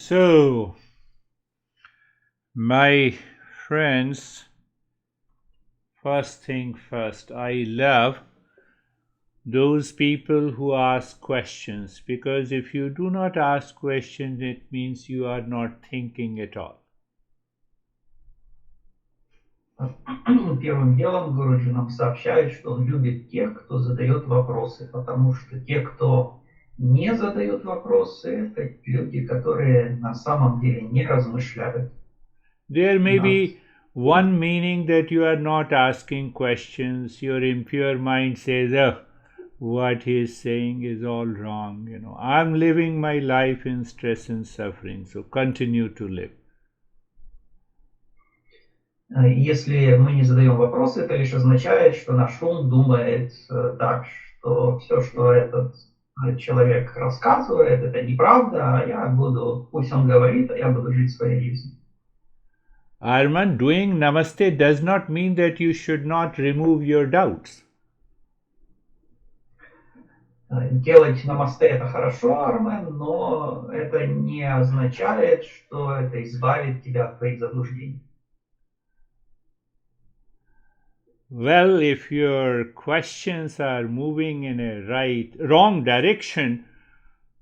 So, my friends, first thing first, I love those people who ask questions, because if you do not ask questions, it means you are not thinking at all. Первым делом Гуруджи нам сообщает, что он любит тех, кто задает вопросы, потому что те, кто не задают вопросы, это люди, которые на самом деле не размышляют. There may Над... be one meaning that you are not asking questions. Your impure mind says, oh, what he is saying is all wrong. I'm living my life in stress and suffering, so continue to live. Если мы не задаем вопросы, это лишь означает, что наш ум думает так, что все, что этот человек рассказывает, это неправда, а я буду, пусть он говорит, а я буду жить своей жизнью. Arman, doing namaste does not mean that you should not remove your doubts. Делать намасте это хорошо, Армен, но это не означает, что это избавит тебя от твоих заблуждений. Well, if your questions are moving in a wrong direction,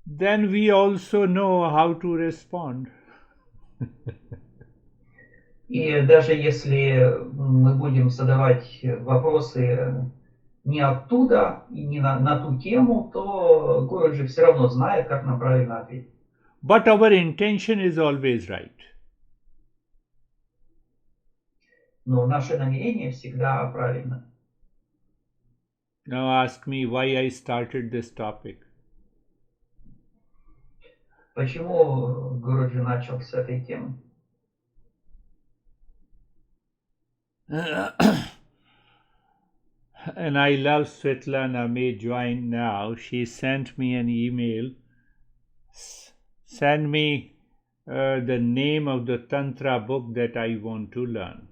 then we also know how to respond. И даже если мы будем задавать вопросы не оттуда и не на ту тему, то Гуруджи все равно знает, как нам правильно ответить. But our intention is always right. Но наше намерение всегда правильно. Now ask me why I started this topic. Почему Гуруджи начал с этой темы? And I love Svetlana may join now. She sent me an email. Send me the name of the Tantra book that I want to learn.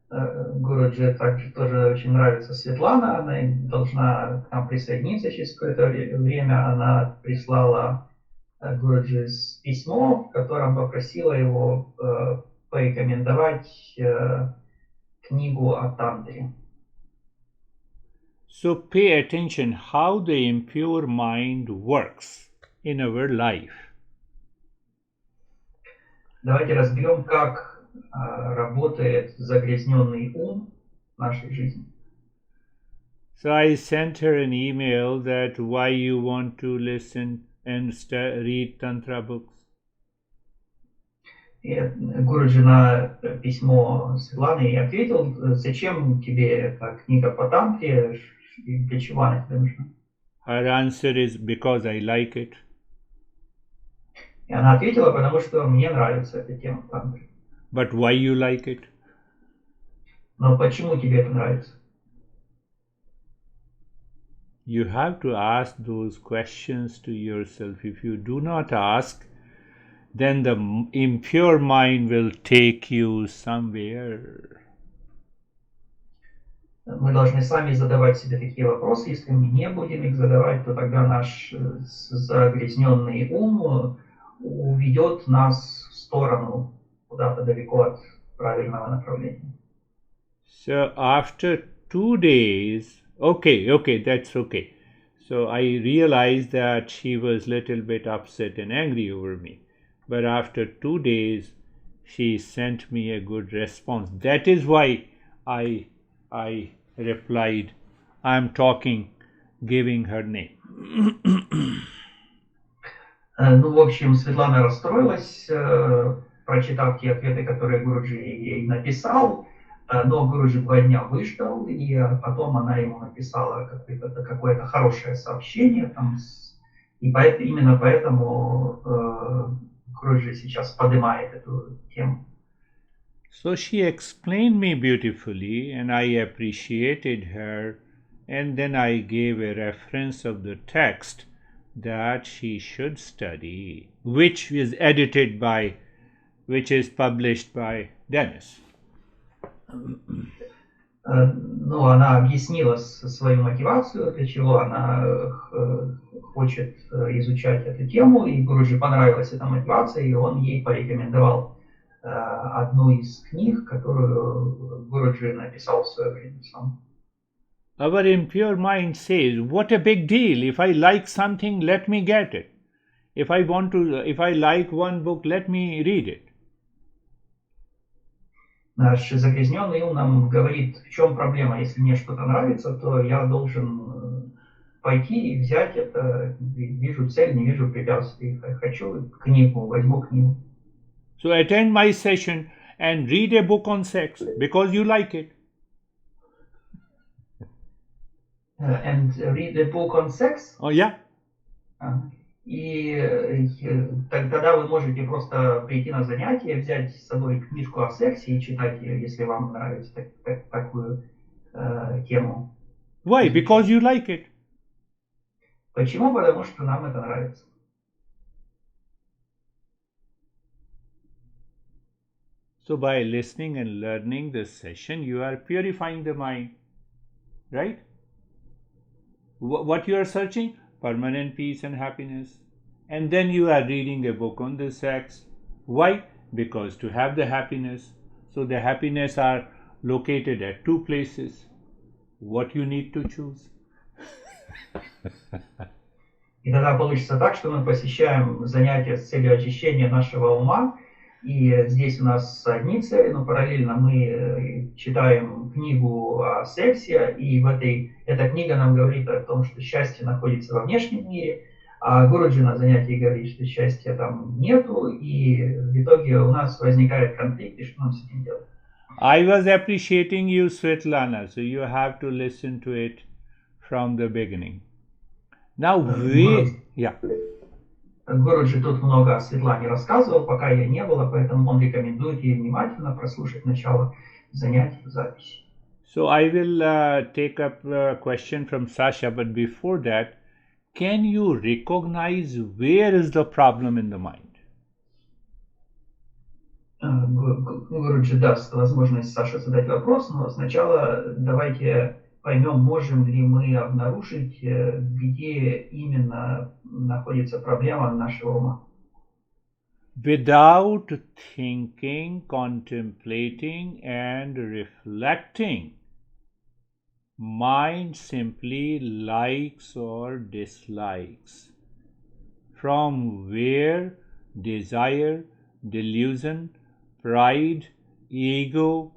Гуруджи также тоже очень нравится Светлана. Она должна к нам присоединиться через какое-то время. Она прислала Гуруджи письмо, в котором попросила его порекомендовать книгу о тантре. So pay attention how the impure mind works in our life. Давайте разберем, как работает загрязненный ум в нашей жизни. So I sent her an email that why you want to listen and read Tantra books. И Гуруджи на письмо Светланы и ответил, зачем тебе эта книга по тантре, для чего она тебе нужна? Her answer is because I like it. И она ответила, потому что мне нравится эта тема тантры. But why you like it? Но почему тебе это нравится? You have to ask those questions to yourself. If you do not ask, then the impure mind will take you somewhere. Мы должны сами задавать себе такие вопросы. Если мы не будем их задавать, то тогда наш загрязненный ум уведет нас в сторону, куда-то далеко от правильного направления. So after 2 days, okay, that's okay. So I realized that she was a little bit upset and angry over me. But after 2 days, she sent me a good response. That is why I replied, I'm talking, giving her name. Ну, в общем, Светлана расстроилась, прочитав те ответы, которые Гуруджи ей написал, но Гуруджи 2 дня выждал, и потом она ему написала какое-то хорошее сообщение, и именно поэтому Гуруджи сейчас поднимает эту тему. So she explained me beautifully, and I appreciated her, and then I gave a reference of the text that she should study, which is published by Dennis. Ну, она объяснила свою мотивацию, для чего она хочет изучать эту тему, и Гуруджи понравилась эта мотивация, и он ей порекомендовал одну из книг, которую Гуруджи написал в свое время сам. Our impure mind says, what a big deal. If I like something, let me get it. If I like one book, let me read it. Наш загрязненный ум нам говорит, в чем проблема. Если мне что-то нравится, то я должен пойти и взять это. Вижу цель, не вижу препятствий. Хочу книгу, возьму книгу. So attend my session and read a book on sex because you like it. And read a book on sex? Oh, yeah. И тогда вы можете просто прийти на занятие, взять с собой книжку о сексе и читать ее, если вам нравится такую тему. Why? Because you like it. Почему? Потому что нам это нравится. So by listening and learning this session, you are purifying the mind, right? What you are searching? Permanent peace and happiness. And then you are reading a book on the sex. Why? Because to have the happiness. So the happiness are located at two places. What you need to choose. И тогда получится так, что мы посещаем занятия с целью очищения нашего ума, и здесь у нас одни цели, но параллельно мы читаем книгу о сексе, и эта книга нам говорит о том, что счастье находится во внешнем мире, а Гуруджи на занятии говорит, что счастья там нету, и в итоге у нас возникает конфликт, и что нам с этим делать? I was appreciating you, Svetlana, so you have to listen to it from the beginning. Now, Гуруджи тут много о Светлане рассказывал, пока я не было, поэтому он рекомендует ей внимательно прослушать начало занятий в записи. So I will take up a question from Sasha, but before that, can you recognize where is the problem in the mind? Гуруджи даст возможность Саше задать вопрос, но сначала давайте поймем, можем ли мы обнаружить, где именно находится проблема нашего ума. Without thinking, contemplating and reflecting, mind simply likes or dislikes. From where desire, delusion, pride, ego,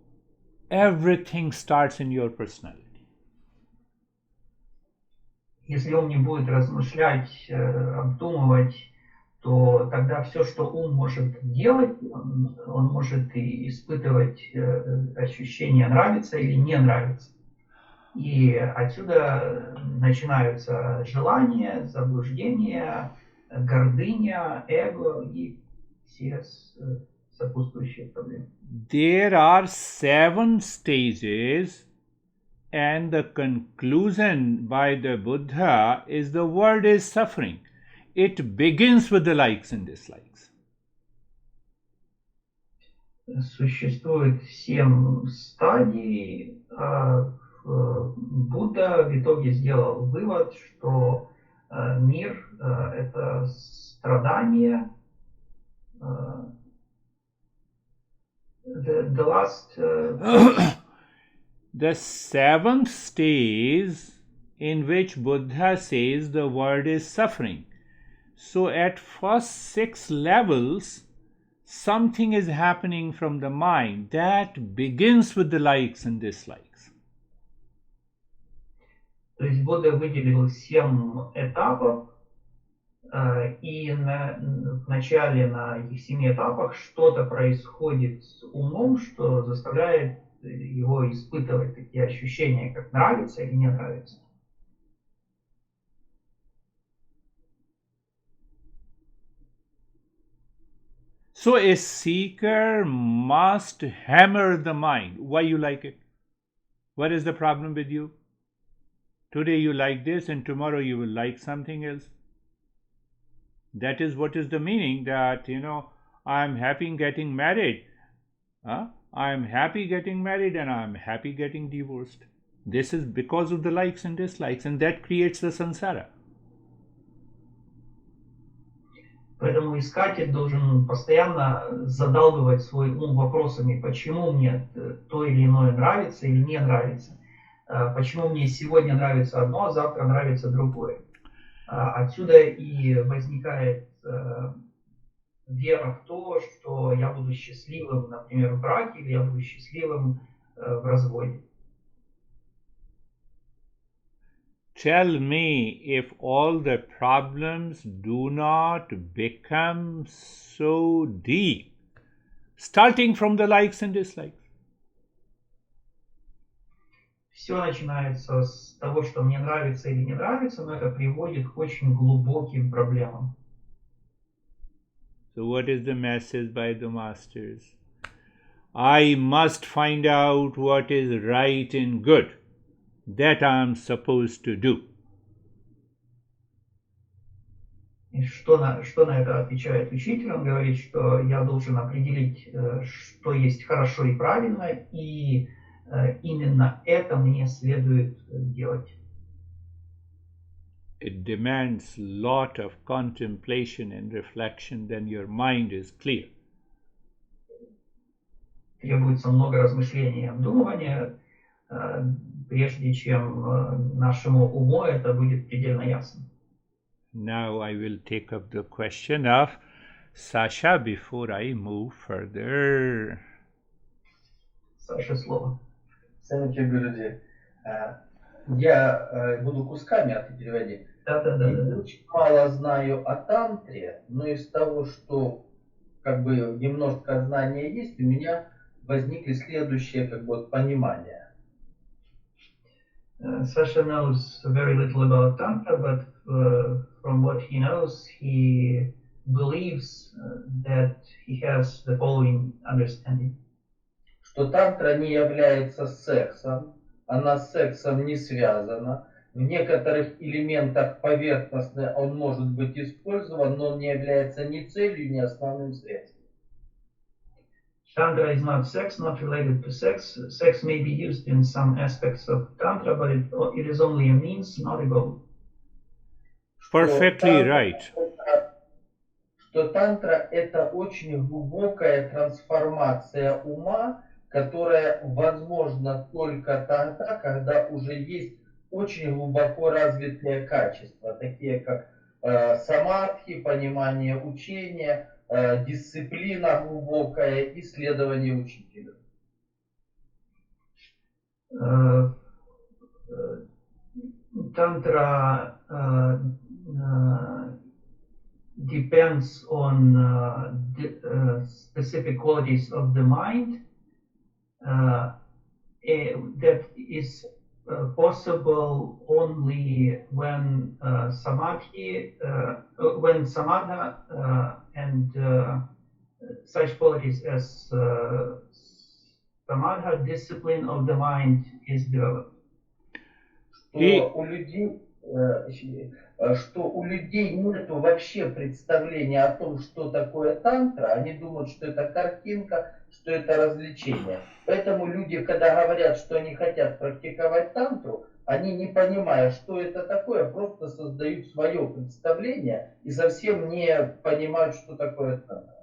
everything starts in your personality. Если ум не будет размышлять, обдумывать, то тогда все, что ум может делать, он может и испытывать ощущение нравится или не нравится. И отсюда начинаются желания, заблуждения, гордыня, эго и все сопутствующие проблемы. There are 7 stages, and the conclusion by the Buddha is the world is suffering. It begins with the likes and dislikes. Существует 7 стадий. Будда в итоге сделал вывод, что мир – это страдание. The last... The 7th stage in which Buddha says the world is suffering. So at first 6 levels, something is happening from the mind that begins with the likes and dislikes. То есть Будда выделил 7 этапов, и в начале на этих 7 этапах что-то происходит с умом, что заставляет его испытывать такие ощущения, как нравится или не нравится. So a seeker must hammer the mind. Why you like it? What is the problem with you? Today you like this and tomorrow you will like something else. That is what is the meaning that, I am happy getting married. I am happy getting married and I am happy getting divorced. This is because of the likes and dislikes, and that creates the samsara. Поэтому искатель должен постоянно задалбывать свой ум вопросами, почему мне то или иное нравится или не нравится. Почему мне сегодня нравится одно, а завтра нравится другое. Отсюда и возникает вера в то, что я буду счастливым, например, в браке, или я буду счастливым в разводе. Tell me if all the problems do not become so deep, starting from the likes and dislikes. Все начинается с того, что мне нравится или не нравится, но это приводит к очень глубоким проблемам. So what is the message by the masters? I must find out what is right and good. That I am supposed to do. И что на это отвечает учитель? Он говорит, что я должен определить, что есть хорошо и правильно, и именно это мне следует делать. It demands a lot of contemplation and reflection, then your mind is clear. Требуется много размышлений и обдумывания, прежде чем нашему уму это будет предельно ясно. Now I will take up the question of Sasha before I move further. Саша, слово. Самите Гуруджи, я буду кусками от переводить. Да. Очень мало знаю о тантре, но из того, что как бы немножко знания есть, у меня возникли следующие понимания. Sasha knows very little about Tantra, but from what he knows, he believes that he has the following understanding. Что тантра не является сексом, она с сексом не связана. В некоторых элементах поверхностно он может быть использован, но он не является ни целью, ни основным средством. Tantra is not sex, not related to sex. Sex may be used in some aspects of Tantra, but it is only a means, not a goal. Perfectly right. Что тантра это очень глубокая трансформация ума, которая возможна только тогда, когда уже есть очень глубоко развитые качества, такие как самадхи, понимание учения, дисциплина глубокая, исследование учителя. Tantra depends on specific qualities of the mind that is possible only when samadha and such qualities as samadha, discipline of the mind, is developed. Что у людей нет вообще представления о том, что такое тантра. Они думают, что это картинка, что это развлечение. Поэтому люди, когда говорят, что они хотят практиковать тантру, они, не понимая, что это такое, просто создают свое представление и совсем не понимают, что такое тантра.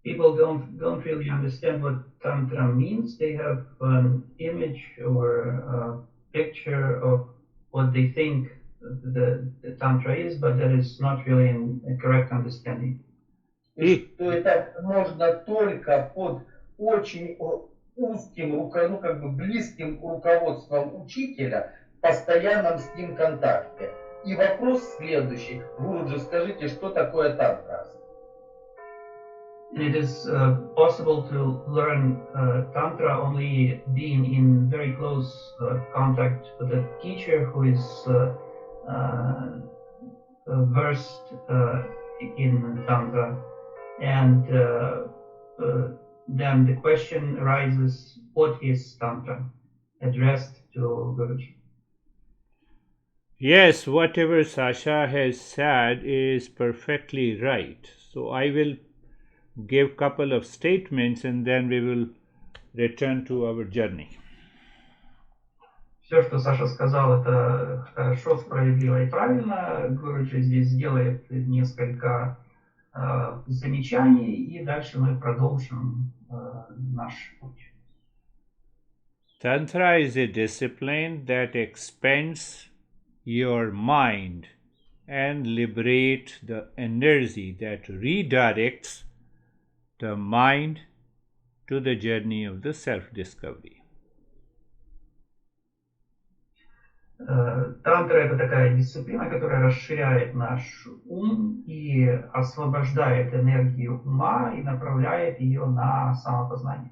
People don't really understand what tantra means. They have an image or a picture of what they think the tantra is, but that is not really a correct understanding. И что это можно только под очень узким, близким руководством учителя, в постоянном с ним контакте. И вопрос следующий. Гуруджи, скажите, что такое тантра? It is possible to learn Tantra only being in very close contact with a teacher who is versed in Tantra. And then the question arises, what is Tantra? Addressed to Guruji. Yes, whatever Sasha has said is perfectly right. So I will give couple of statements and then we will return to our journey. Все, что Саша сказал, это хорошо, справедливо и правильно. Гуруджи здесь сделает несколько замечаний, и дальше мы продолжим наш путь. Tantra is a discipline that expands your mind and liberates the energy that redirects the mind to the journey of the self-discovery. Тантра — это такая дисциплина, которая расширяет наш ум и освобождает энергию ума и направляет ее на самопознание.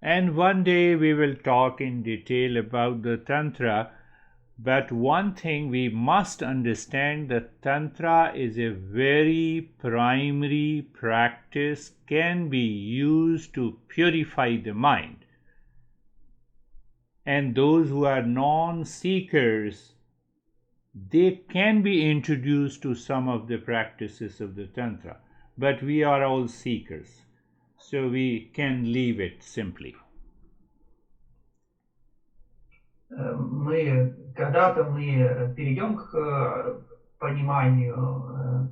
And one day we will talk in detail about the Tantra, but one thing we must understand, that Tantra is a very primary practice, can be used to purify the mind. And those who are non-seekers, they can be introduced to some of the practices of the Tantra, but we are all seekers, so we can leave it simply. Когда-то мы перейдем к пониманию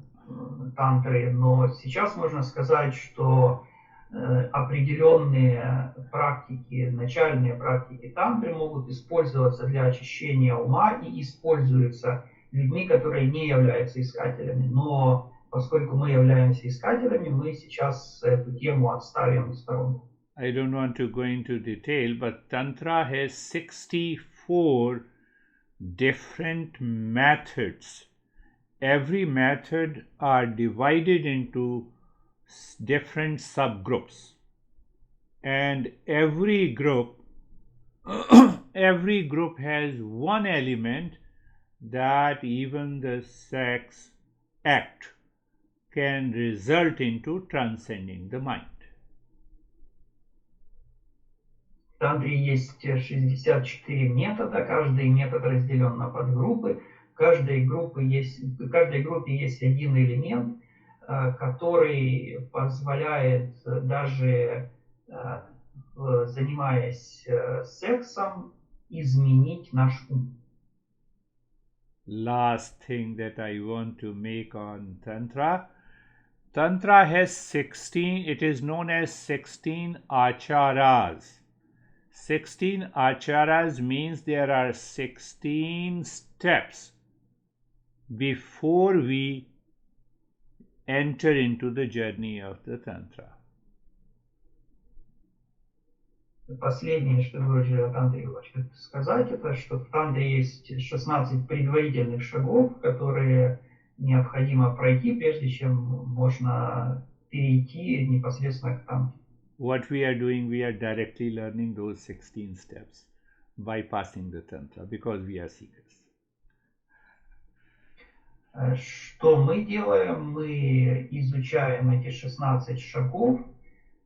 тантры, но сейчас можно сказать, что определенные практики, начальные практики тантры могут использоваться для очищения ума и используются людьми, которые не являются искателями. Но поскольку мы являемся искателями, мы сейчас эту тему отставим в сторону. I don't want to go into detail, but Tantra has 64 different methods. Every method are divided into different subgroups, and every group has one element that even the sex act can result into transcending the mind. В тантре есть 64 метода, каждый метод разделен на подгруппы. В каждой группе есть один элемент, который позволяет, даже занимаясь сексом, изменить наш ум. Last thing that I want to make on Tantra. Tantra has 16, it is known as 16 acharas. 16 acharas means there are 16 steps before we enter into the journey of the Tantra. Последнее, что Гуруджи о тантре хочет сказать, это что в тантре есть 16 предварительных шагов, которые необходимо пройти, прежде чем можно перейти непосредственно к тантре. What we are doing, we are directly learning those 16 steps, bypassing the Tantra, because we are seekers. Что мы делаем? Мы изучаем эти 16 шагов,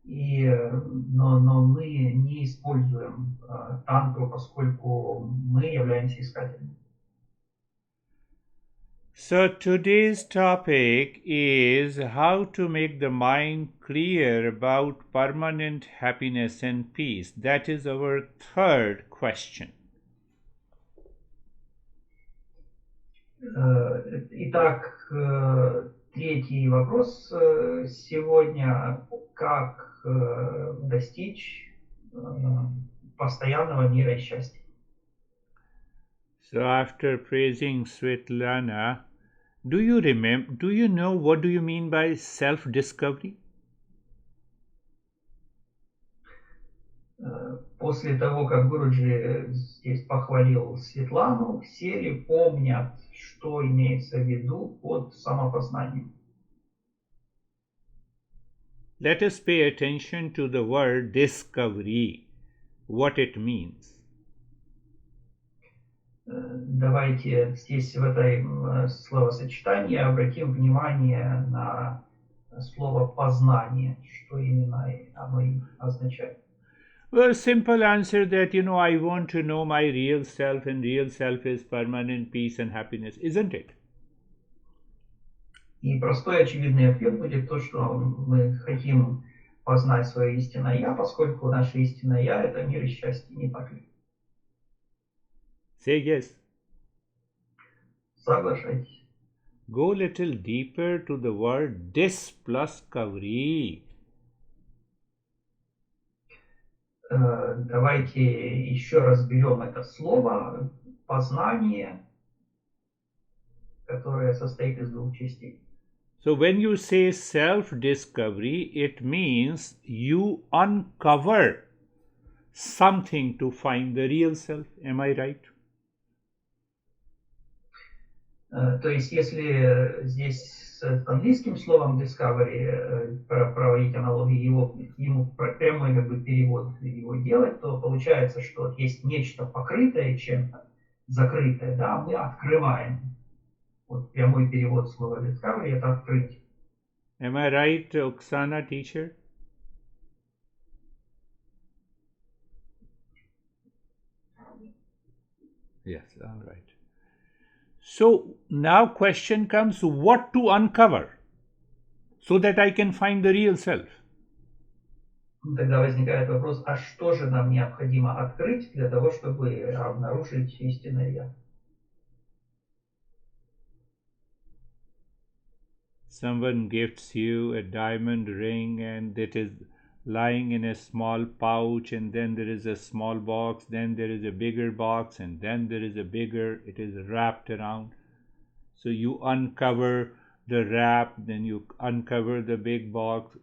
но мы не используем тантру, поскольку мы являемся искателями. So today's topic is how to make the mind clear about permanent happiness and peace. That is our third question. Итак, третий вопрос сегодня: как достичь постоянного мира и счастья? So after praising Svetlana, do you know what do you mean by self-discovery? После того, как Гуруджи здесь похвалил Светлану, все ли помнят, что имеется в виду под самопознанием? Let us pay attention to the word discovery, what it means. Давайте здесь в этой словосочетании обратим внимание на слово «познание», что именно оно означает. Well, simple answer that, I want to know my real self, and real self is permanent peace and happiness, isn't it? И простой очевидный ответ будет то, что мы хотим познать свое истинное «я», поскольку наше истинное «я» — это мир и счастье, не так ли? Say yes. Соглашайтесь. Go little deeper to the word discovery. Давайте еще разберем это слово познание, которое состоит из двух частей. So when you say self-discovery, it means you uncover something to find the real self. Am I right? То есть, если здесь с английским словом discovery проводить аналогию, ему прямой как бы перевод его делать, то получается, что есть нечто покрытое чем-то, закрытое, да, мы открываем. Вот прямой перевод слова discovery – это открыть. Am I right, Oksana, teacher? Yes, all right. So now question comes, what to uncover so that I can find the real self? Тогда возникает вопрос, а что же нам необходимо открыть для того, чтобы обнаружить истинное «Я»? Someone gifts you a diamond ring and it is lying in a small pouch, and then there is a small box, then there is a bigger box, and then there is a bigger, it is wrapped around. So you uncover the wrap, then you uncover the big box,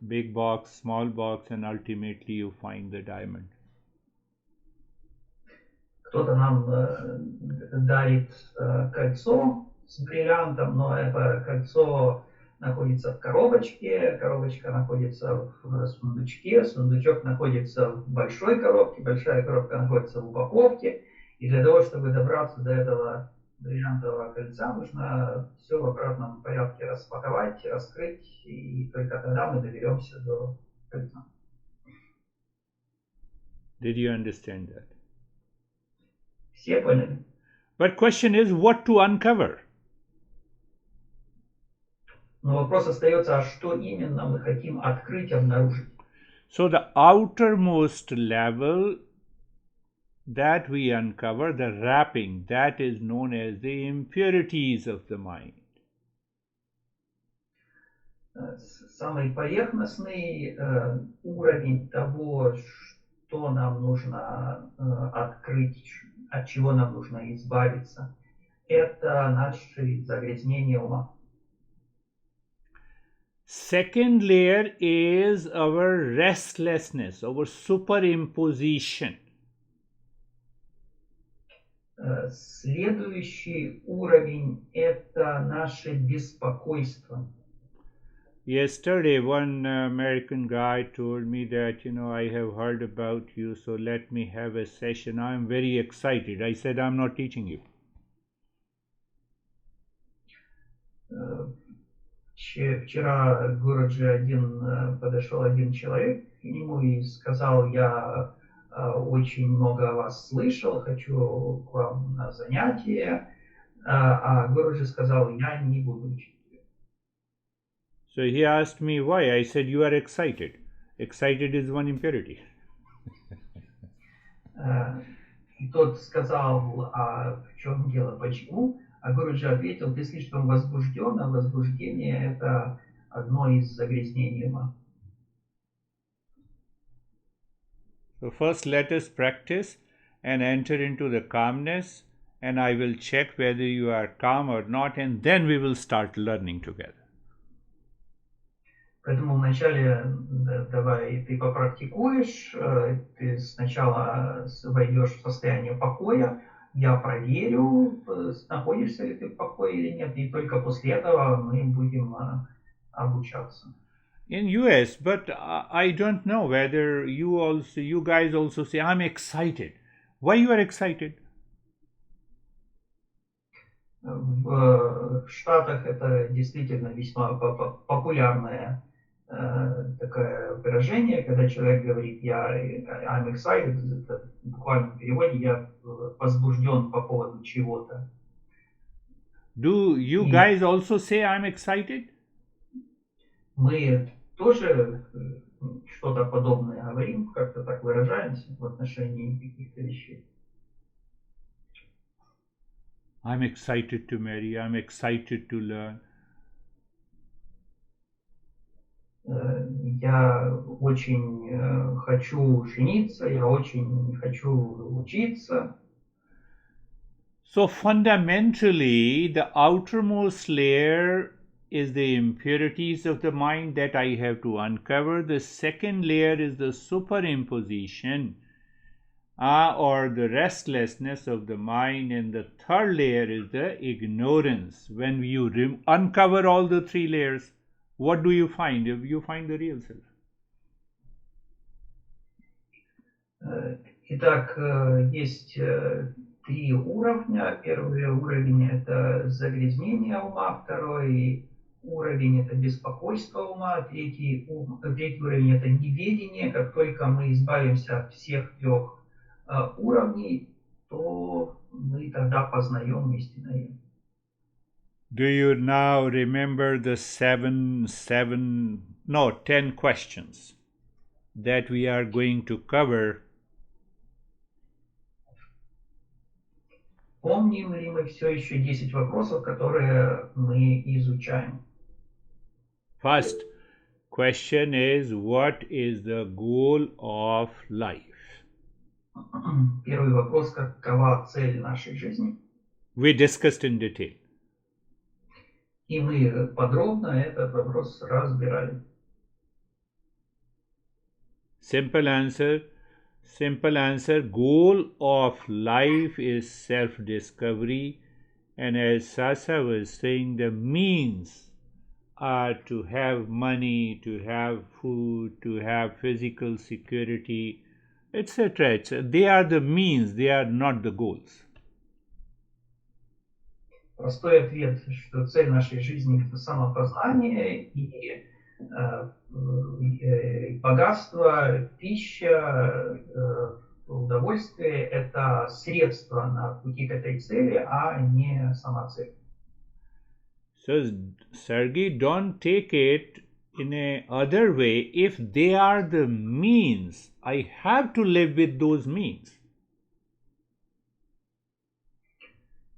small box, and ultimately you find the diamond. Кто-то нам дарит кольцо с бриллиантом, но это кольцо находится в коробочке, коробочка находится в сундучке, сундучок находится в большой коробке, большая коробка находится в упаковке. И для того, чтобы добраться до этого бриллиантового кольца, нужно все в обратном порядке распаковать, раскрыть, и только тогда мы доберемся до кольца. Did you understand that? Все поняли? But question is, what to uncover? Но вопрос остается, а что именно мы хотим открыть, обнаружить? So the outermost level that we uncover, the wrapping, that is known as the impurities of the mind. Самый поверхностный уровень того, что нам нужно открыть, от чего нам нужно избавиться, это наши загрязнения ума. Second layer is our restlessness, our superimposition. Следующий уровень – это наше беспокойство. Yesterday, one American guy told me that, I have heard about you, so let me have a session. I'm very excited. I said, I'm not teaching you. Вчера в городе подошел один человек к нему и сказал, я очень много о вас слышал, хочу к вам на занятия, а Гуруджи сказал, я не буду учить. So he asked me why. I said, you are excited. Excited is one impurity. И тот сказал, а в чем дело, почему? А Гуруджи ответил, ты слишком возбужден, а возбуждение – это одно из загрязнений ума. So first let us practice and enter into the calmness, and I will check whether you are calm or not, and then we will start learning together. Поэтому вначале давай ты попрактикуешь, ты сначала войдешь в состояние покоя, я проверю, находишься ли ты в покое или нет, и только после этого мы будем обучаться. In US, but I don't know whether you guys also say, I'm excited. Why you are excited? В Штатах это действительно весьма популярное такое выражение, когда человек говорит, I'm excited, это в буквальном переводе, я возбужден по поводу чего-то. Do you guys also say I'm excited? Мы тоже что-то подобное говорим, как-то так выражаемся в отношении каких-то вещей. I'm excited to marry, I'm excited to learn, я очень хочу жениться, я очень хочу учиться. So fundamentally, the outermost layer is the impurities of the mind that I have to uncover. The second layer is the superimposition or the restlessness of the mind, and the third layer is the ignorance. When you uncover all the three layers, what do you find? You find the real self. Итак, есть три уровня. Первый уровень – это загрязнение ума, второй уровень – это беспокойство ума, третий уровень – это неведение. Как только мы избавимся от всех трех уровней, то мы тогда познаем истинное. Do you now remember the 10 questions that we are going to cover? Помним ли мы все еще 10 вопросов, которые мы изучаем? First question is, what is the goal of life? Первый вопрос: какова цель нашей жизни? We discussed in detail. И мы подробно этот вопрос разбирали. Simple answer, goal of life is self-discovery, and as Sasa was saying, the means are to have money, to have food, to have physical security, etc. They are the means, they are not the goals. Простой ответ, что цель нашей жизни – это самопознание и богатство, пища, удовольствие – это средства на пути к этой цели, а не сама цель. So, Sergey, don't take it in a other way. If they are the means, I have to live with those means.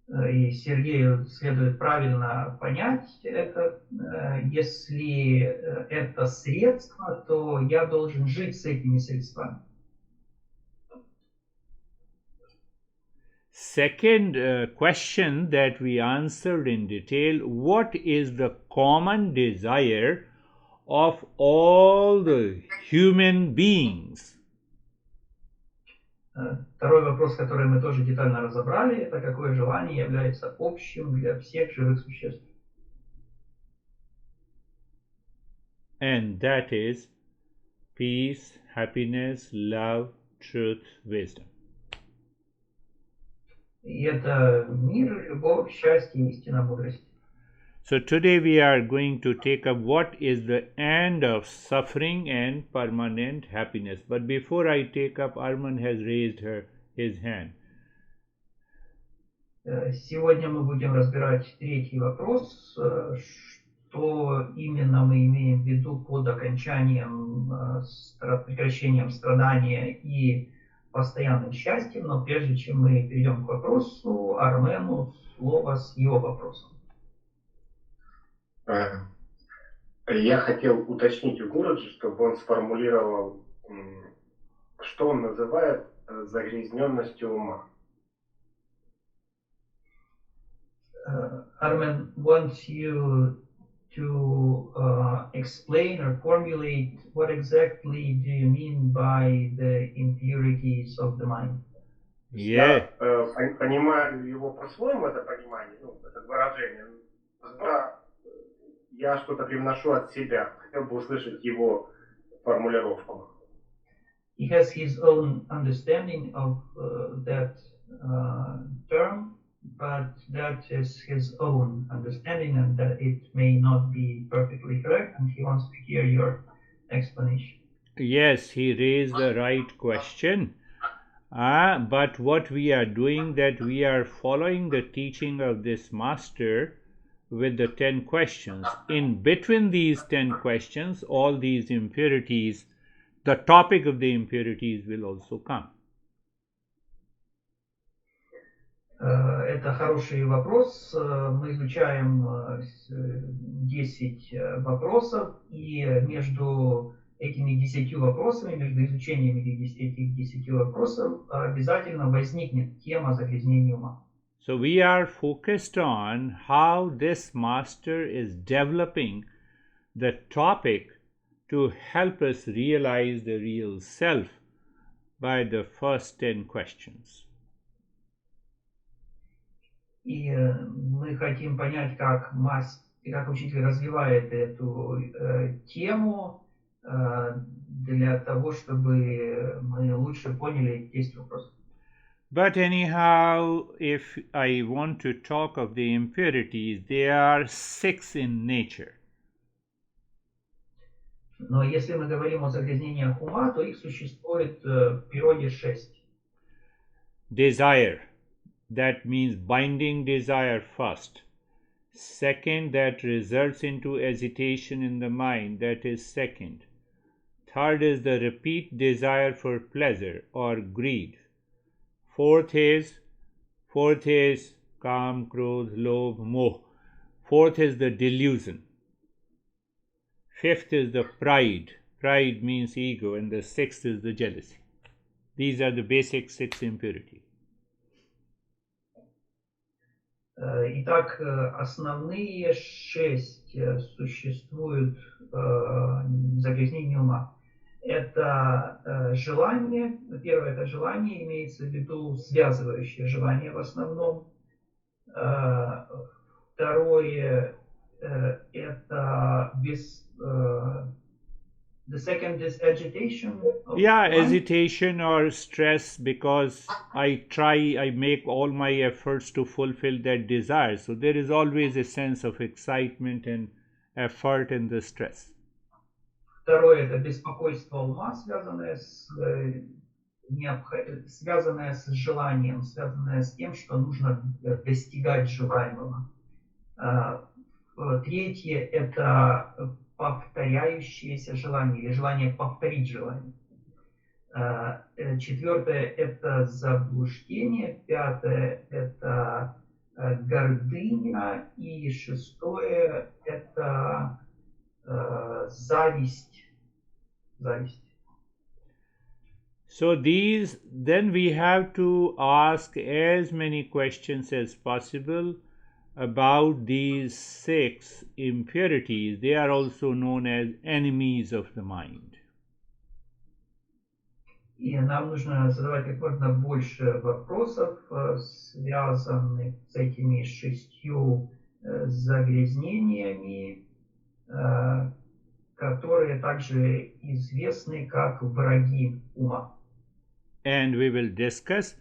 И Сергею следует правильно понять это. Если это средство, то я должен жить с этими средствами. Second question that we answered in detail, what is the common desire of all the human beings? Второй вопрос, который мы тоже детально разобрали, это какое желание является общим для всех живых существ. And that is peace, happiness, love, truth, wisdom. И это мир, любовь, счастье, истина, мудрость. So today we are going to take up what is the end of suffering and permanent happiness. But before I take up, Arman has raised his hand. Сегодня мы будем разбирать третий вопрос, что именно мы имеем в виду под окончанием, прекращением страдания и постоянным счастьем. Но прежде чем мы перейдем к вопросу, Армену слово с его вопросом. Я хотел уточнить у Гуруджи, чтобы он сформулировал, что он называет загрязненностью ума. Armen wants you to explain or formulate what exactly do you mean by the impurities of the mind. Yeah. Я понимаю его по-своему, это понимание, это выражение. Я что-то привношу от себя. Хотел бы услышать его формулировку. He has his own understanding of that term, but that is his own understanding, and that it may not be perfectly correct, and he wants to hear your explanation. Yes, he raised the right question. But what we are doing, that we are following the teaching of this master with the 10 questions. In between these 10 questions, all these impurities, the topic of the impurities will also come. Это хороший вопрос. Мы изучаем 10 вопросов, и между этими 10 вопросами, между изучением этих 10 вопросов обязательно возникнет тема загрязнения ума. So we are focused on how this master is developing the topic to help us realize the real self by the first 10 questions. И мы хотим понять, как учитель развивает эту тему для того, чтобы мы лучше поняли 10 вопросов. But anyhow, if I want to talk of the impurities, they are 6 in nature. Но если мы говорим о загрязнениях ума, то их существует в природе 6. Desire, that means binding desire first. Second, that results into agitation in the mind, that is second. Third is the repeat desire for pleasure or greed. Fourth is Kam, Krodh, Lobh, Moh. Fourth is the delusion. Fifth is the pride. Pride means ego. And the sixth is the jealousy. These are the basic 6 impurities. Итак, основные 6 существуют загрязнения ума. Это желание, первое это желание, имеется в виду связывающее желание в основном. Второе это the second is agitation. Agitation or stress, because I make all my efforts to fulfill that desire. So there is always a sense of excitement and effort in the stress. Второе это беспокойство ума, связанное с желанием, связанное с тем, что нужно достигать желаемого. Третье это повторяющееся желание или желание повторить желание. Четвертое это заблуждение. Пятое это гордыня. И шестое это зависть. So then we have to ask as many questions as possible about these 6 impurities. They are also known as enemies of the mind. И нам нужно задавать как можно больше вопросов, связанных с этими 6 загрязнениями, которые также известны как враги ума. And we will discuss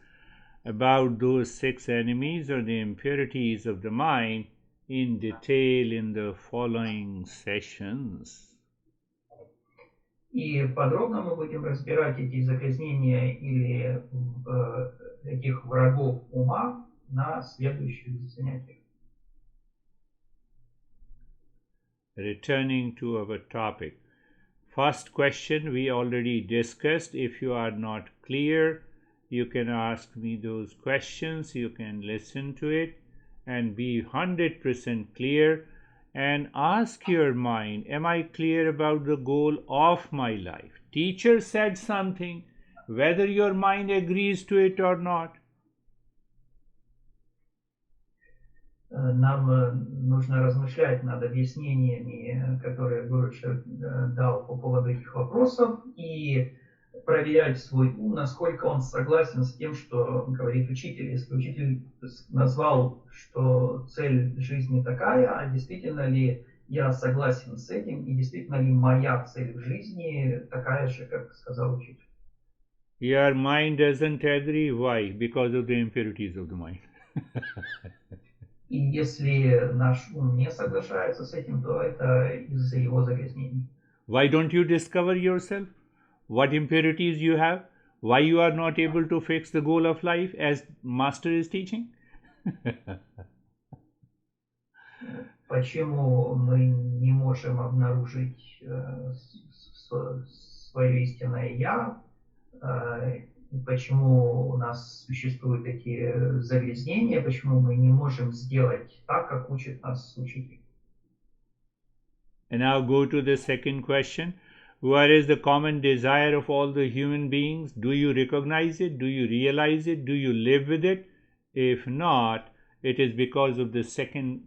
about those 6 enemies or the impurities of the mind in detail in the following sessions. И подробно мы будем разбирать эти загрязнения или этих врагов ума на следующих занятиях. Returning to our topic. First question we already discussed. If you are not clear, you can ask me those questions. You can listen to it and be 100% clear and ask your mind, am I clear about the goal of my life? Teacher said something, whether your mind agrees to it or not. Нам нужно размышлять над объяснениями, которые Гуру дал по поводу этих вопросов, и проверять свой ум, насколько он согласен с тем, что говорит учитель. Если учитель назвал, что цель жизни такая, а действительно ли я согласен с этим, и действительно ли моя цель в жизни такая же, как сказал учитель. Your mind doesn't agree. Why? Because of the impurities of the mind. И если наш ум не соглашается с этим, то это из-за его загрязнений. Why don't you discover yourself? What impurities you have? Why you are not able to fix the goal of life as Master is teaching? Почему мы не можем обнаружить свое истинное «я»? Почему у нас существуют такие загрязнения? Почему мы не можем сделать так, как учит нас учитель? And now go to the second question. What is the common desire of all the human beings? Do you recognize it? Do you realize it? Do you live with it? If not, it is because of the second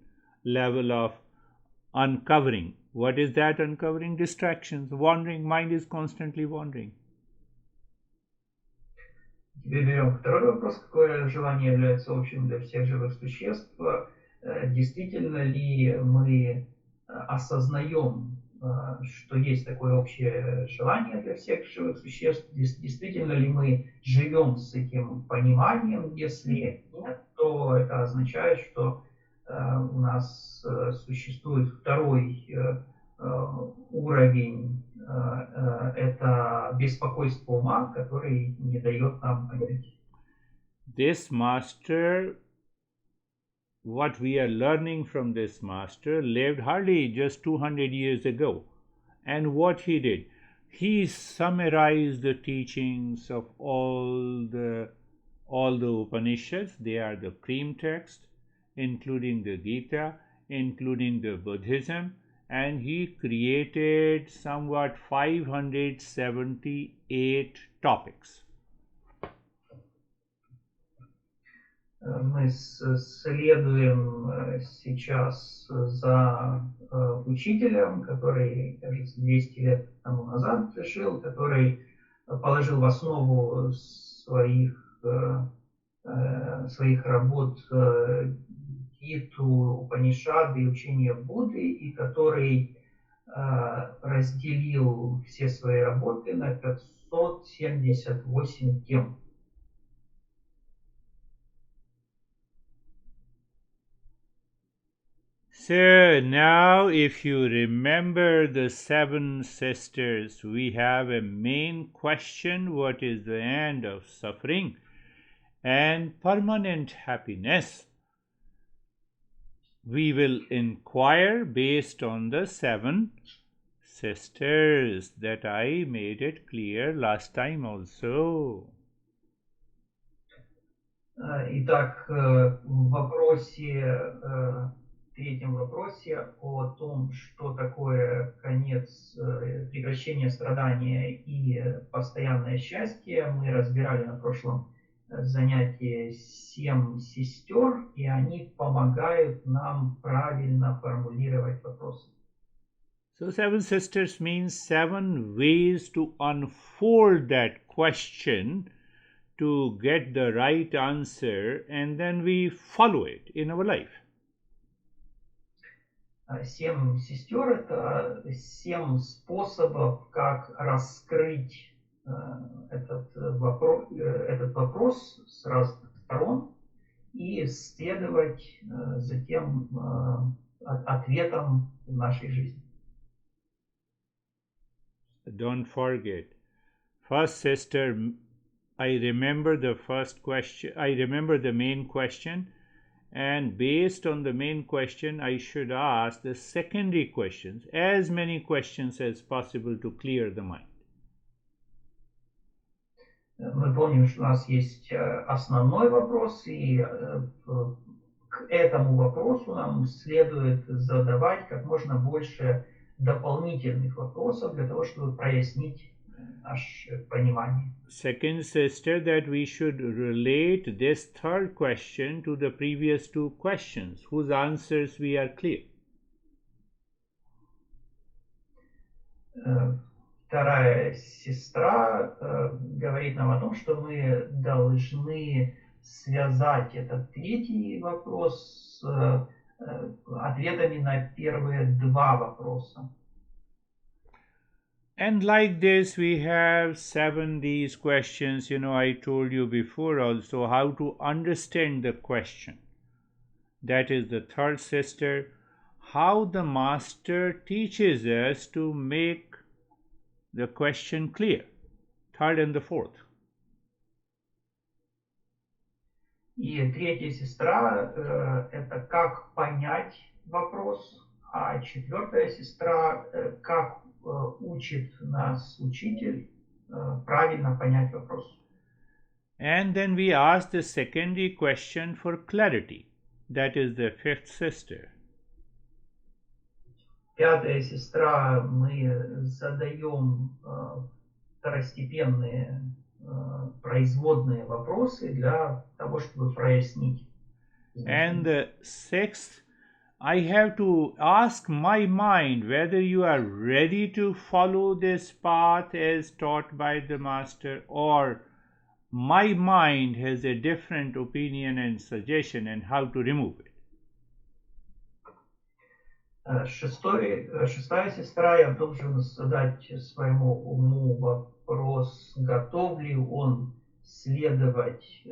level of uncovering. What is that uncovering? Distractions, wandering. Mind is constantly wandering. Теперь берем второй вопрос. Какое желание является общим для всех живых существ? Действительно ли мы осознаем, что есть такое общее желание для всех живых существ? Действительно ли мы живем с этим пониманием? Если нет, то это означает, что у нас существует второй уровень, это беспокойство ума, который не дает нам понять. This master, what we are learning from this master, lived hardly just 200 years ago. And what he did, he summarized the teachings of all the Upanishads. They are the cream text, including the Gita, including the Buddhism, and he created somewhat 578 topics. Мы следуем сейчас за учителем, который, кажется, 200 лет тому назад жил, который положил в основу своих работ Гиту, Упанишады и учение Будды, и который разделил все свои работы на 578 тем. So now if you remember the seven sisters, we have a main question: what is the end of suffering and permanent happiness? We will inquire based on the seven sisters that I made it clear last time also. Итак, третьем вопросе о том, что такое конец, прекращение страдания и постоянное счастье, мы разбирали на прошлом занятии 7 сестер, и они помогают нам правильно формулировать вопросы. So 7 sisters means 7 ways to unfold that question to get the right answer, and then we follow it in our life. 7 сестер – это 7 способов, как раскрыть этот вопрос с разных сторон и следовать затем ответам в нашей жизни. Don't forget, first sister, I remember the first question, I remember the main question, and based on the main question, I should ask the secondary questions, as many questions as possible to clear the mind. Мы помним, что у нас есть основной вопрос, и к этому вопросу нам следует задавать как можно больше дополнительных вопросов для того, чтобы прояснить наше понимание. Second sister, that we should relate this third question to the previous two questions, whose answers we are clear. Вторая сестра говорит нам о том, что мы должны связать этот третий вопрос с ответами на первые два вопроса. And like this, we have 7 these questions. I told you before also how to understand the question. That is the third sister, how the master teaches us to make the question clear. Third and the fourth. И третья сестра это как понять вопрос, а четвертая сестра как учит нас учитель правильно понять вопрос. And then we ask the secondary question for clarity. That is the fifth sister. пятая сестра, мы задаем второстепенные производные вопросы для того, чтобы прояснить. And the sixth, I have to ask my mind whether you are ready to follow this path as taught by the Master, or my mind has a different opinion and suggestion, and how to remove it. Шестая сестра, я должен задать своему уму вопрос, готов ли он следовать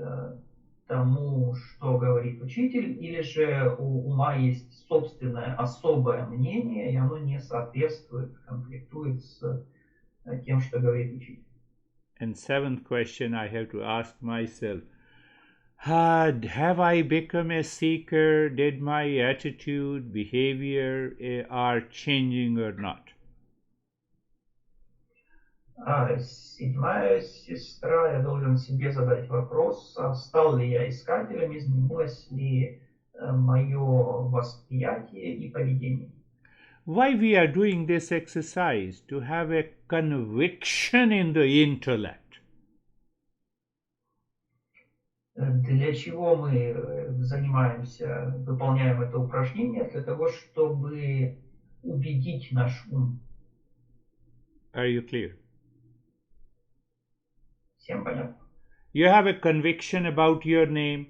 тому, что говорит учитель, или же у ума есть собственное особое мнение, и оно не соответствует, конфликтует с тем, что говорит учитель. And seventh question I have to ask myself, have I become a seeker? Did my attitude, behavior are changing or not? Седьмая сестра, я должен себе задать вопрос, стал ли я искателем, изменилось ли мое восприятие и поведение. Why we are doing this exercise? To have a conviction in the intellect. Для чего мы занимаемся, выполняем это упражнение? Для того, чтобы убедить наш ум. Are you clear? Всем понятно? You have a conviction about your name.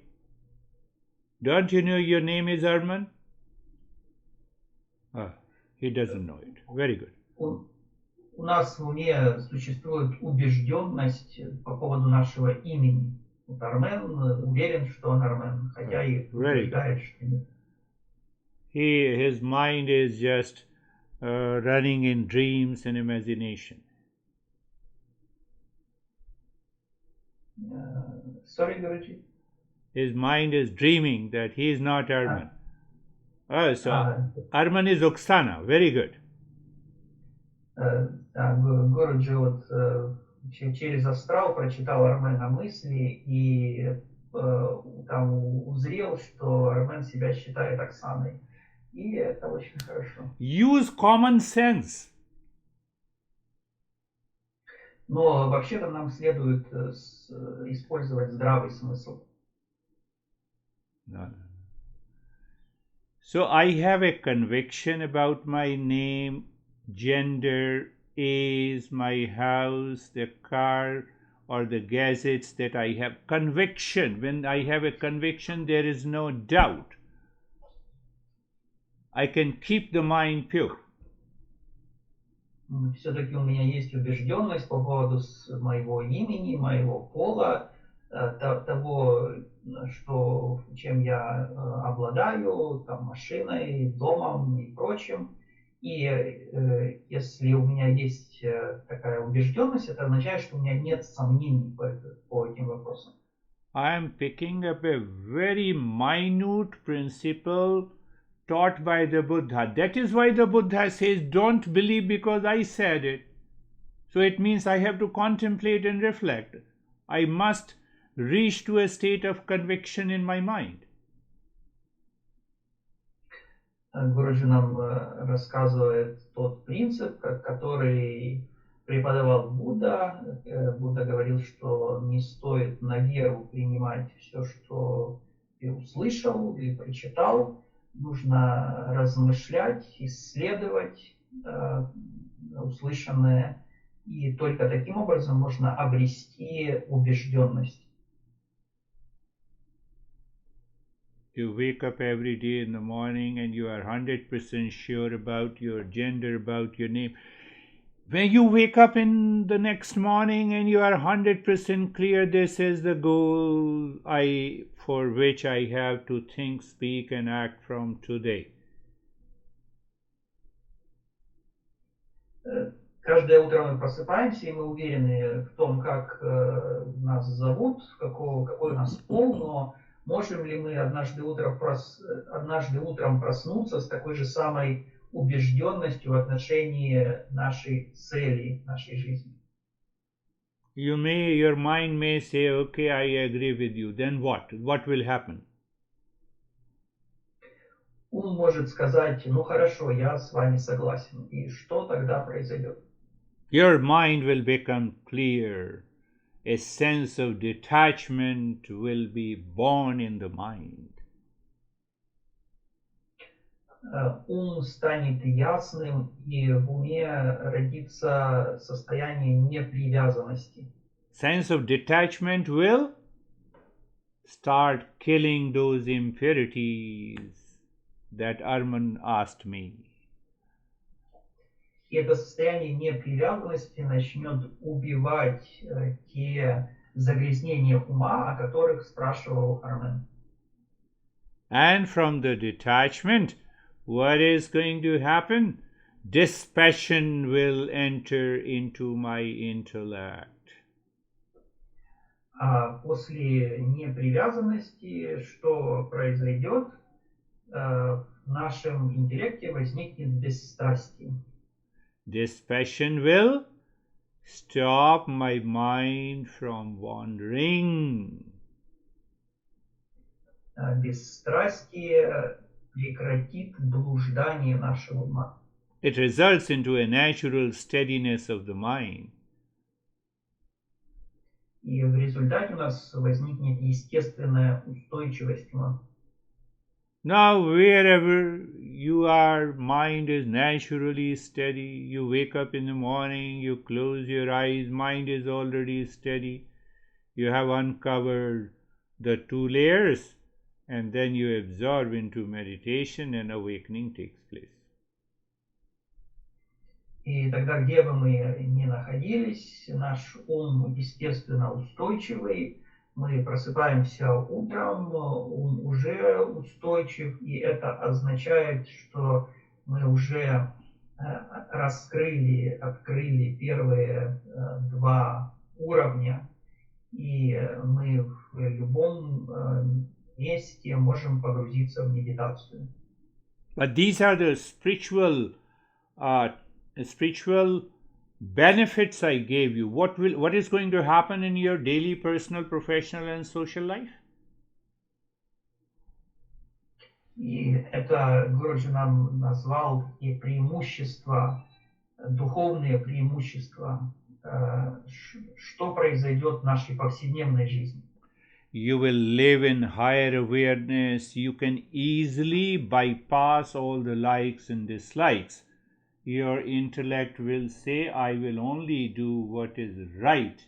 Don't you know your name is Arman? He doesn't know it. Very good. У нас в уме существует убежденность по поводу нашего имени. Вот Армен уверен, что он Армен, хотя и утверждает, что нет. His mind is just running in dreams and imagination. Sorry, Guruji? His mind is dreaming that he is not Arman. So Arman is Oksana. Very good. Гуруджи вот через астрал прочитал Армена мысли и там узрел, что Армен себя считает Оксаной. И это очень хорошо. Use common sense. Но вообще-то нам следует использовать здравый смысл. No. So I have a conviction about my name, gender, age, my house, the car, or the gadgets that I have. Conviction. When I have a conviction, there is no doubt. I can keep the mind pure. Все-таки у меня есть убежденность по поводу моего имени, моего пола, того, что, чем я обладаю, там, машиной, домом и прочим. И если у меня есть такая убежденность, это означает, что у меня нет сомнений по этим вопросам. I am picking up a very minute principle taught by the Buddha. That is why the Buddha says, don't believe because I said it. So it means I have to contemplate and reflect. I must reach to a state of conviction in my mind. Гуруджи нам рассказывает тот принцип, который преподавал Будда. Будда говорил, что не стоит на веру принимать все, что ты услышал или прочитал. Нужно размышлять, исследовать услышанное, и только таким образом можно обрести убежденность. You wake up every day in the morning and you are 100% sure about your gender, about your name. When you wake up in the next morning and you are 100% clear, this is the goal for which I have to think, speak and act from today. Каждое утро мы просыпаемся, и мы уверены в том, как нас зовут, какой у нас пол, но можем ли мы однажды утром проснуться с такой же самой убежденностью в отношении нашей цели, нашей жизни? Your mind may say, okay, I agree with you. Then what? What will happen? ум может сказать, ну хорошо, я с вами согласен. И что тогда произойдет? Your mind will become clear. A sense of detachment will be born in the mind. Ум станет ясным, и в уме родится состояние непривязанности. Sense of detachment will start killing those impurities that Arman asked me. И это состояние непривязанности начнет убивать те загрязнения ума, о которых спрашивал Армен. And from the detachment, what is going to happen? Dispassion will enter into my intellect. А после непривязанности что произойдет? В нашем интеллекте возникнет бесстрастие. Dispassion will stop my mind from wandering. Бесстрастие прекратит блуждание нашего ума. It results into a natural steadiness of the mind. И в результате у нас возникнет естественная устойчивость ума. Now, wherever you are, mind is naturally steady. You wake up in the morning, you close your eyes, mind is already steady. You have uncovered the two layers, and then you absorb into meditation and awakening takes place. И тогда, где бы мы ни находились, наш ум естественно устойчивый, мы просыпаемся утром, ум уже устойчив, и это означает, что мы уже открыли первые два уровня, и мы в любом месте можем погрузиться в медитацию. But these are the spiritual benefits I gave you. What is going to happen in your daily, personal, professional, and social life? И это Гуруджи нам назвал такие преимущества, духовные преимущества, что произойдет в нашей повседневной жизни. You will live in higher awareness. You can easily bypass all the likes and dislikes. Your intellect will say, I will only do what is right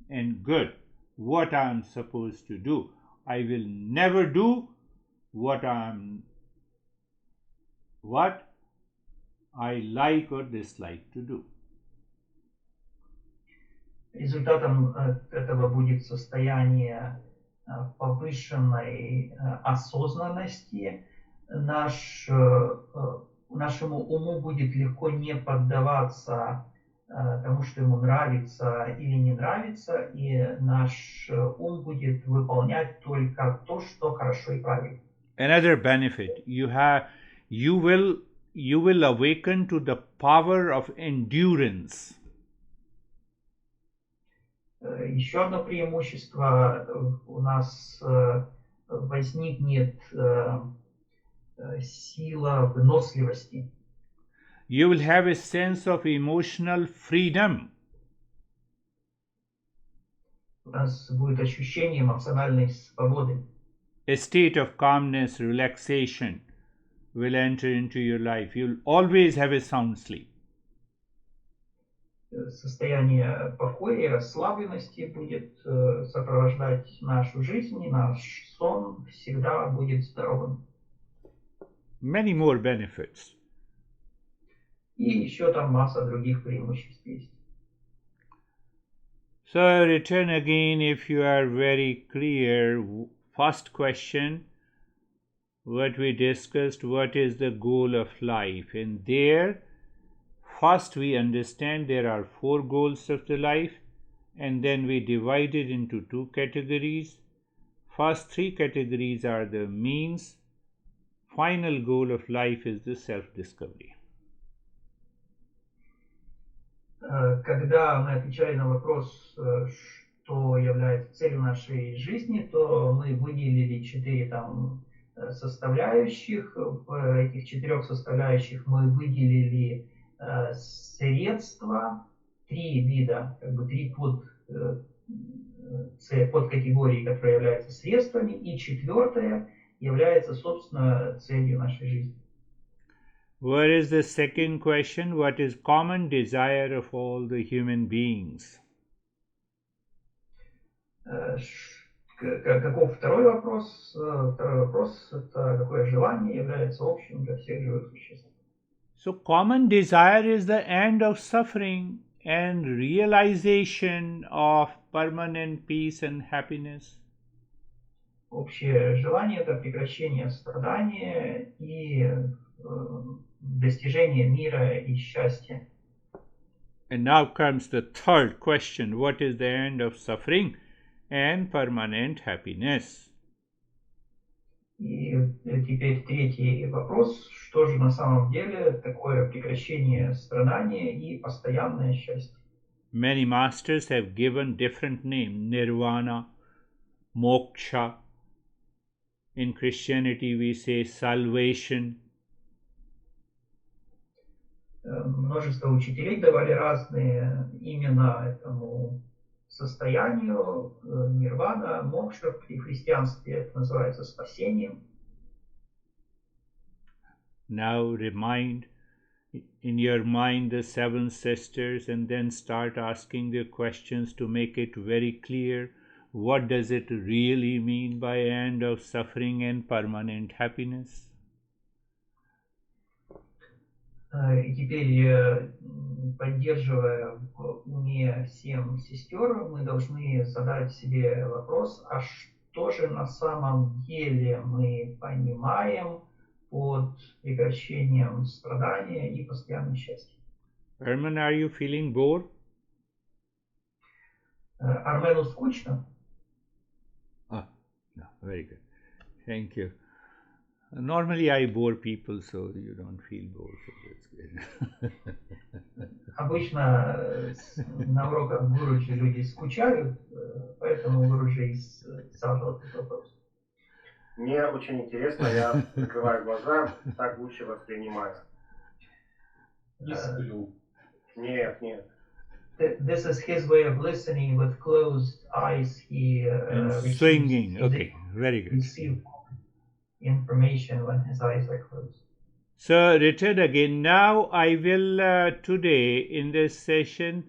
and good, what I am supposed to do. I will never do what I like or dislike to do. Результатом этого будет состояние повышенной осознанности. Нашему уму будет легко не поддаваться тому, что ему нравится или не нравится, и наш ум будет выполнять только то, что хорошо и правильно. Another benefit, you will awaken to the power of endurance. Еще одно преимущество, у нас возникнет сила выносливости. You will have a sense of emotional freedom. У нас будет ощущение эмоциональной свободы. A state of calmness, relaxation will enter into your life. You'll always have a sound sleep. Состояние покоя и расслабленности будет сопровождать нашу жизнь, и наш сон всегда будет здоровым. Many more benefits. И еще там масса других преимуществ есть. So I return again if you are very clear. First question, what we discussed, what is the goal of life? And there, first we understand there are 4 goals of the life, and then we divide it into 2 categories. First 3 categories are the means. Final goal of life is the self-discovery. Когда мы отвечали на вопрос, что является целью нашей жизни, то мы выделили 4 составляющих. В этих 4 составляющих мы выделили средства, 3 вида, 3 подкатегории, которые являются средствами, и 4 является, собственно, целью нашей жизни. What is the second question? What is common desire of all the human beings? Каков второй вопрос? Второй вопрос – это какое желание является общим для всех живых существ. So common desire is the end of suffering and realization of permanent peace and happiness. Общее желание – это прекращение страдания и достижение мира и счастья. And now comes the third question. What is the end of suffering and permanent happiness? И теперь третий вопрос. Что же на самом деле такое прекращение страдания и постоянное счастье? Many masters have given different names: nirvana, moksha. In Christianity we say salvation. Множество учителей давали разные имена этому состоянию. Нирвана, мокша, при христианстве это называется спасением. Now remind in your mind the 7 sisters and then start asking the questions to make it very clear. What does it really mean by end of suffering and permanent happiness? И теперь, поддерживая в уме 7 сестер, мы должны задать себе вопрос, а что же на самом деле мы понимаем под прекращением страдания и постоянным счастьем? Herman, are you feeling bored? Армену скучно? No, very good. Thank you. Normally I bore people, so you don't feel bored. So that's good. Обычно на уроках Гуруджи люди скучают, поэтому Гуруджи задал этот вопрос. Мне очень интересно, я закрываю глаза, так лучше воспринимаю. Не сплю. Нет, нет. This is his way of listening with closed eyes. He swinging. Okay, very good. receives information when his eyes are closed. So, Richard, again, now I will, today in this session,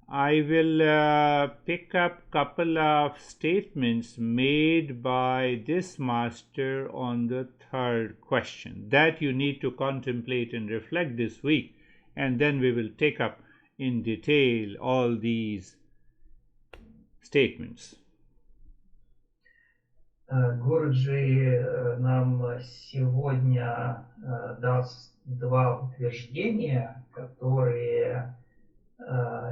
I will pick up couple of statements made by this master on the third question that you need to contemplate and reflect this week, and then we will take up in detail all these statements. Гуруджи нам сегодня даст 2 утверждения, которые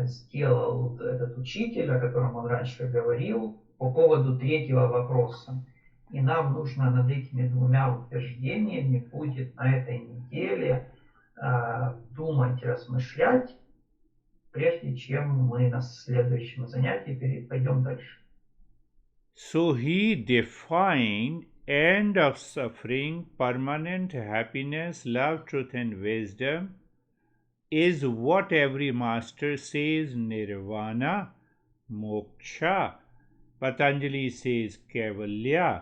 сделал этот учитель, о котором он раньше говорил, по поводу 3-го вопроса. И нам нужно над этими 2 утверждениями будет на этой неделе думать, размышлять, прежде чем мы на следующем занятии пойдем дальше. So he defined end of suffering, permanent happiness, love, truth and wisdom is what every master says nirvana, moksha. Patanjali says kaivalya.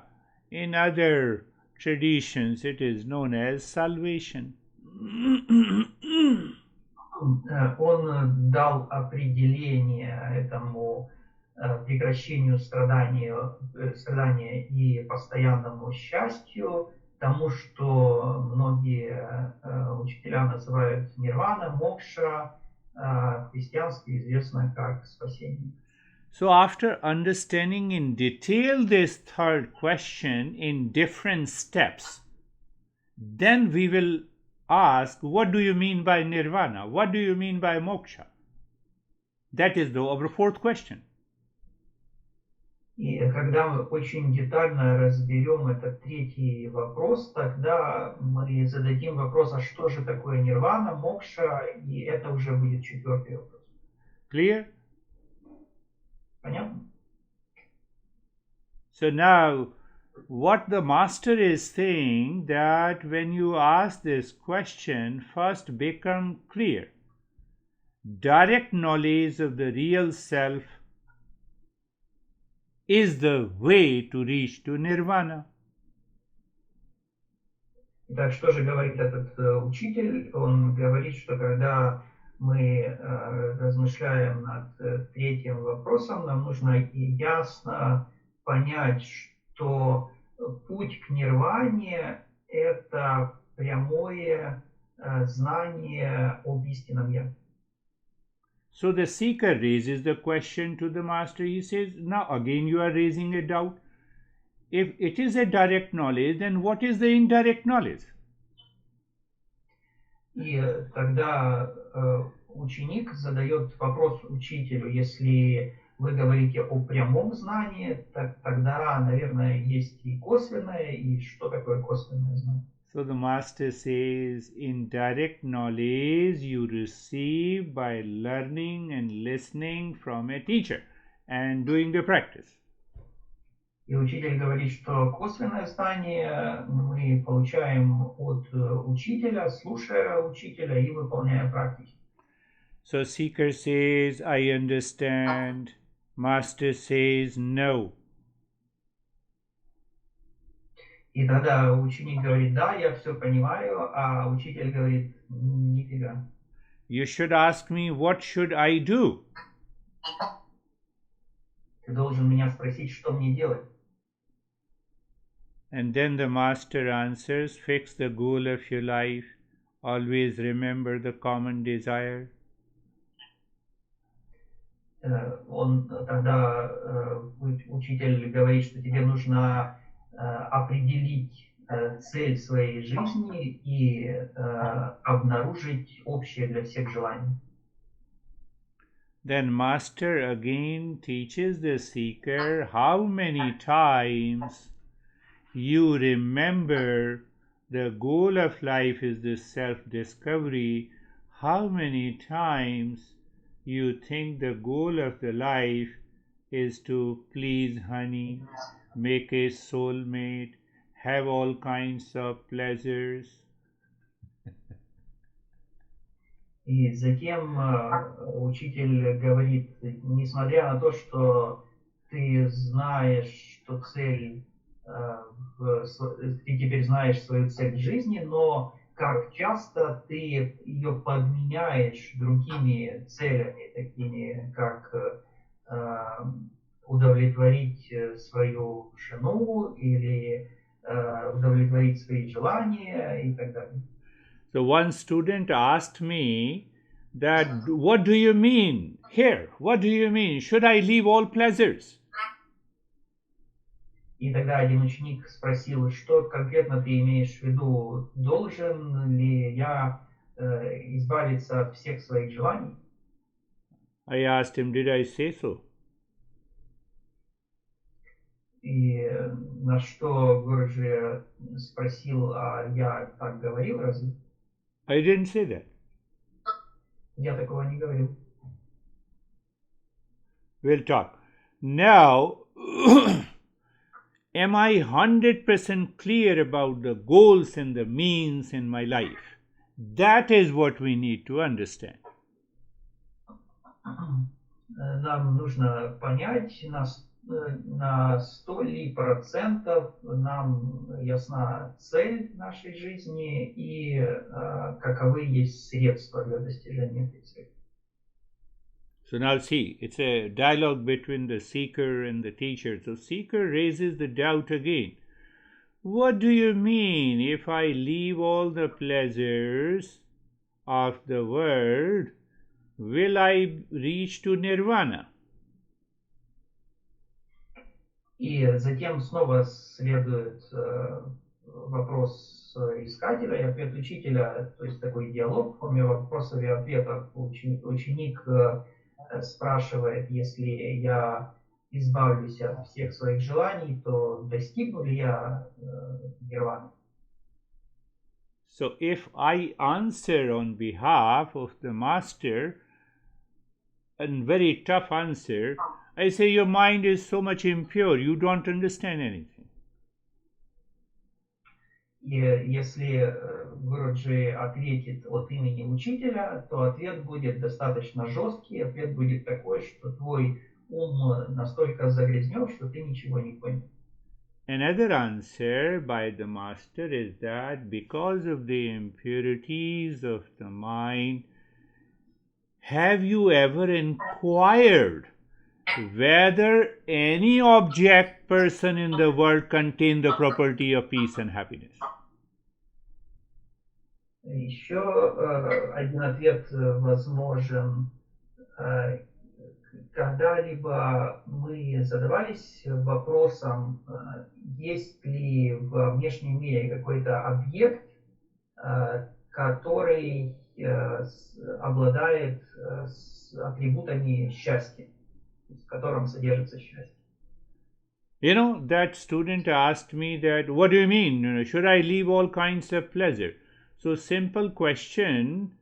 In other traditions it is known as salvation. Он дал определение этому прекращению страдания и постоянному счастью, тому, что многие учителя называют нирвана, мокша, в христианстве известно как спасение. So after understanding in detail this third question in different steps, then we will ask, what do you mean by nirvana? What do you mean by moksha? That is our 4th question. И когда мы очень детально разберем этот 3-й вопрос, тогда мы зададим вопрос, а что же такое нирвана, мокша, и это уже будет 4-й вопрос. Clear? Понятно? So now what the master is saying, that when you ask this question, first become clear. Direct knowledge of the real self is the way to reach to nirvana. Итак, что же говорит этот учитель? Он говорит, что когда мы размышляем над третьим вопросом, нам нужно ясно понять, что путь к нирване – это прямое знание об истинном Я. So the seeker raises the question to the master. He says, now again you are raising a doubt. If it is a direct knowledge, then what is the indirect knowledge? И тогда ученик задает вопрос учителю, если вы говорите о прямом знании, тогда, наверное, есть и косвенное, и что такое косвенное знание? So the master says, indirect knowledge you receive by learning and listening from a teacher and doing the practice. И учитель говорит, что косвенное знание мы получаем от учителя, слушая учителя и выполняя практики. So seeker says, I understand. Master says, no. И тогда ученик говорит, да, я все понимаю, а учитель говорит, нифига. You should ask me, what should I do? Ты должен меня спросить, что мне делать. And then the master answers, fix the goal of your life. Always remember the common desire. Он тогда, учитель говорит, что тебе нужно определить цель своей жизни и обнаружить общее для всех желание. Then master again teaches the seeker how many times you remember the goal of life is the self-discovery, how many times you think the goal of the life is to please honey, make a soulmate, have all kinds of pleasures. И затем учитель говорит, несмотря на то, что ты знаешь, что цель, ты теперь знаешь свою цель в жизни, но как часто ты ее подменяешь другими целями, такими как удовлетворить свою жену или удовлетворить свои желания и так далее. So one student asked me that, what do you mean here? What do you mean? Should I leave all pleasures? И тогда один ученик спросил, что конкретно ты имеешь в виду? Должен ли я избавиться от всех своих желаний? I asked him, did I say so? И на что Гуруджи спросил, а я так говорил разве? I didn't say that. Я такого не говорил. We'll talk. Now, am I 100% clear about the goals and the means in my life? That is what we need to understand. Нам нужно понять, на 100% нам ясна цель нашей жизни и каковы есть средства для достижения этой цели. So now see, it's a dialogue between the seeker and the teacher. So seeker raises the doubt again. What do you mean if I leave all the pleasures of the world, will I reach to nirvana? И затем снова следует вопрос искателя и ответ учителя, то есть такой диалог в форме вопросов и ответов. Ученик спрашивает, если я избавлюсь от всех своих желаний, то достигну ли я нирваны? So if I answer on behalf of the master, a very tough answer, I say your mind is so much impure, you don't understand anything. И если Гуруджи ответит от имени учителя, то ответ будет достаточно жесткий, ответ будет такой, что твой ум настолько загрязнен, что ты ничего не понял. Another answer by the master is that because of the impurities of the mind, have you ever inquired whether any object, person in the world contain the property of peace and happiness? Еще один ответ возможен. Когда-либо мы задавались вопросом, есть ли во внешнем мире какой-то объект, который обладает атрибутами счастья, в котором содержится счастье. You know, that student asked me that, what do you mean? Should I leave all kinds of pleasure? So simple question,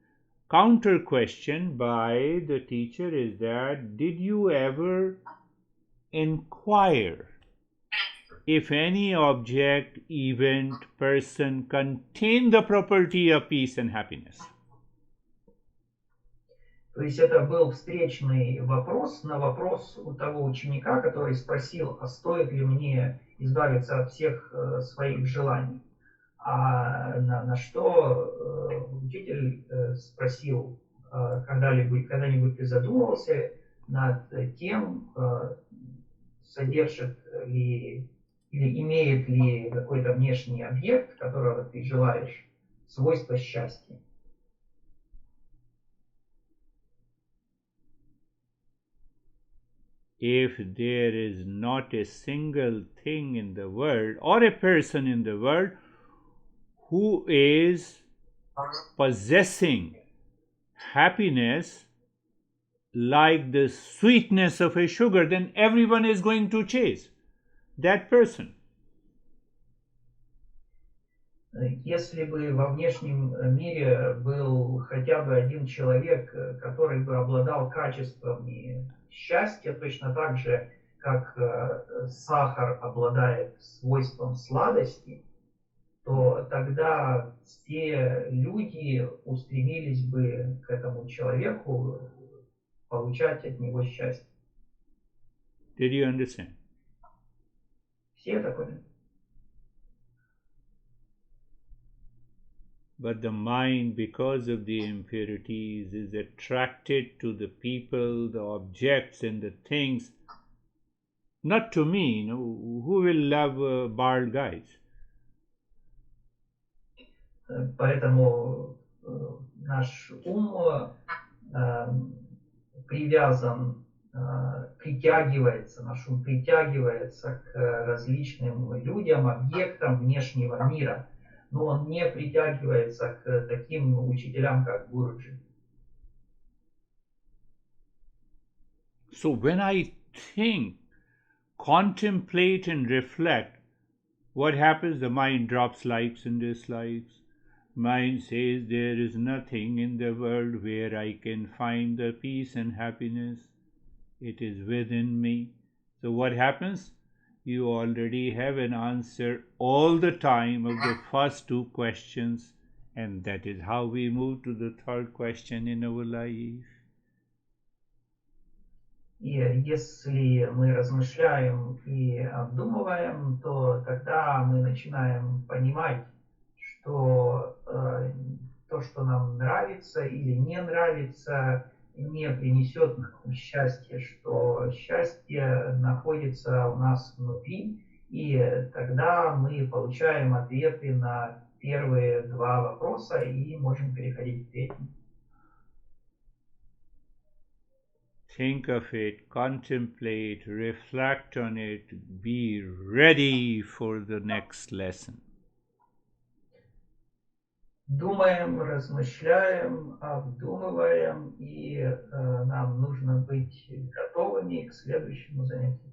counter question by the teacher is that, did you ever inquire if any object, event, person contain the property of peace and happiness? То есть это был встречный вопрос на вопрос у того ученика, который спросил, а стоит ли мне избавиться от всех своих желаний. А на что учитель спросил, когда-нибудь ты задумывался над тем, содержит ли или имеет ли какой-то внешний объект, которого ты желаешь, свойства счастья? If there is not a single thing in the world or a person in the world who is possessing happiness like the sweetness of a sugar, then everyone is going to chase that person. Если бы во внешнем мире был хотя бы один человек, который бы обладал качествами счастья, точно так же, как сахар обладает свойством сладости, то тогда все люди устремились бы к этому человеку получать от него счастье. Did you understand? Все это поняли. But the mind, because of the impurities, is attracted to the people, the objects, and the things. Not to me, who will love bald guys? Поэтому наш ум привязан, наш ум притягивается к различным людям, объектам внешнего мира. Но он не притягивается к таким учителям, как Гуруджи. So when I think, contemplate and reflect, what happens? The mind drops likes and dislikes. Mind says there is nothing in the world where I can find the peace and happiness. It is within me. So what happens? You already have an answer all the time of the first two questions, and that is how we move to the third question in our life. И если мы размышляем и обдумываем, то тогда мы начинаем понимать, что то, что нам нравится или не нравится, не принесет нам счастья, что счастье находится у нас внутри, и тогда мы получаем ответы на первые два вопроса и можем переходить к третьему. Think of it, contemplate, reflect on it, be ready for the next lesson. Думаем, размышляем, обдумываем, и нам нужно быть готовыми к следующему занятию.